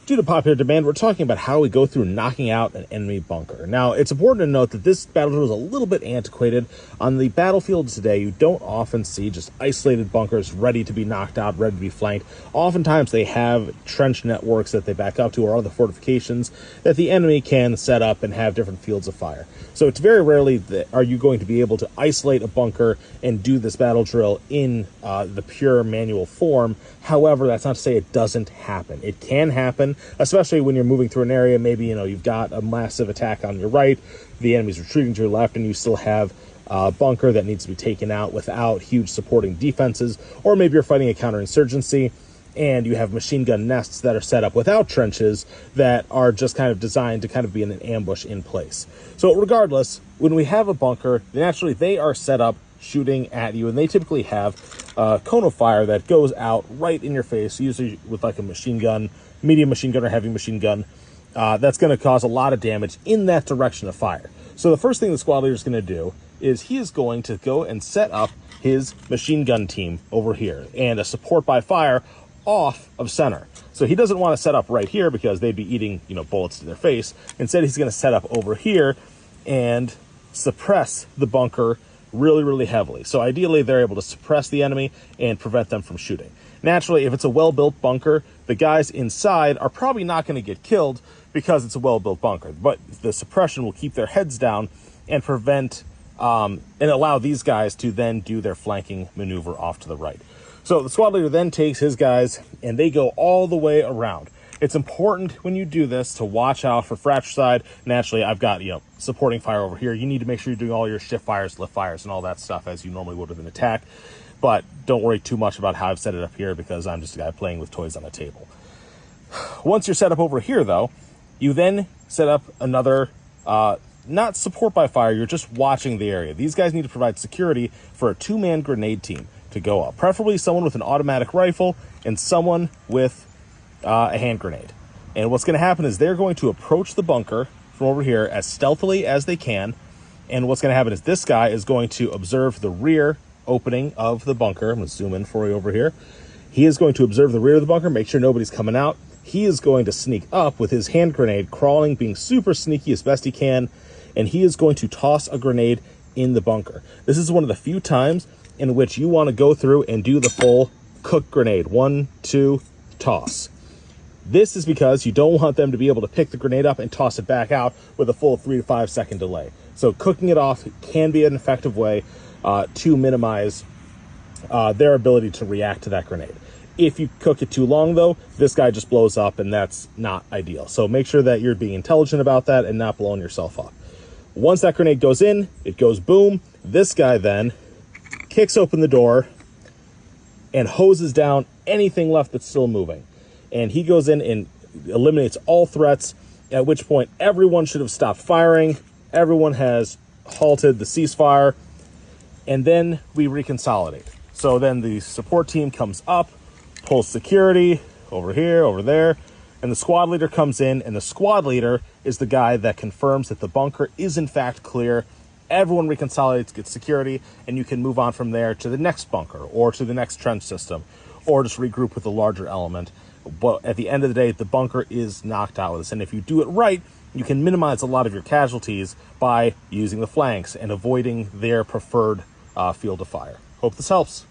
Due to popular demand, we're talking about how we go through knocking out an enemy bunker. Now, it's important to note that this battle drill is a little bit antiquated. On the battlefield today, you don't often see just isolated bunkers ready to be knocked out, ready to be flanked. Oftentimes, they have trench networks that they back up to or other fortifications that the enemy can set up and have different fields of fire. So it's very rarely that are you going to be able to isolate a bunker and do this battle drill in the pure manual form. However, that's not to say it doesn't happen. It can happen, especially when you're moving through an area. Maybe, you've got a massive attack on your right, the enemy's retreating to your left, and you still have a bunker that needs to be taken out without huge supporting defenses. Or maybe you're fighting a counterinsurgency and you have machine gun nests that are set up without trenches that are just kind of designed to kind of be in an ambush in place. So regardless, when we have a bunker, naturally they are set up shooting at you, and they typically have a cone of fire that goes out right in your face, usually with like a machine gun, medium machine gun or heavy machine gun. That's going to cause a lot of damage in that direction of fire. So the first thing the squad leader is going to do is he is going to go and set up his machine gun team over here and a support by fire off of center. So he doesn't want to set up right here because they'd be eating, bullets to their face. Instead, he's going to set up over here and suppress the bunker really, really heavily. So ideally, they're able to suppress the enemy and prevent them from shooting. Naturally, if it's a well-built bunker, the guys inside are probably not going to get killed because it's a well-built bunker. But the suppression will keep their heads down and prevent and allow these guys to then do their flanking maneuver off to the right. So the squad leader then takes his guys and they go all the way around. It's important when you do this to watch out for fratricide. Naturally, I've got, supporting fire over here. You need to make sure you're doing all your shift fires, lift fires, and all that stuff as you normally would with an attack. But don't worry too much about how I've set it up here because I'm just a guy playing with toys on a table. Once you're set up over here, though, you then set up another, not support by fire, you're just watching the area. These guys need to provide security for a two-man grenade team to go up. Preferably someone with an automatic rifle and someone with a hand grenade. And what's going to happen is they're going to approach the bunker from over here as stealthily as they can. And what's going to happen is this guy is going to observe the rear opening of the bunker. I'm going to zoom in for you over here. He is going to observe the rear of the bunker, make sure nobody's coming out. He is going to sneak up with his hand grenade, crawling, being super sneaky as best he can. And he is going to toss a grenade in the bunker. This is one of the few times in which you want to go through and do the full cook grenade. 1, 2, toss. This is because you don't want them to be able to pick the grenade up and toss it back out with a full 3 to 5 second delay. So cooking it off can be an effective way to minimize their ability to react to that grenade. If you cook it too long, though, this guy just blows up, and that's not ideal. So make sure that you're being intelligent about that and not blowing yourself up. Once that grenade goes in, it goes boom. This guy then kicks open the door and hoses down anything left that's still moving. And he goes in and eliminates all threats, at which point everyone should have stopped firing. Everyone has halted the ceasefire, and then we reconsolidate. So then the support team comes up, pulls security over here, over there, and the squad leader comes in, and the squad leader is the guy that confirms that the bunker is in fact clear. Everyone reconsolidates, gets security, and you can move on from there to the next bunker or to the next trench system, or just regroup with the larger element. But at the end of the day, the bunker is knocked out with this. And if you do it right, you can minimize a lot of your casualties by using the flanks and avoiding their preferred field of fire. Hope this helps.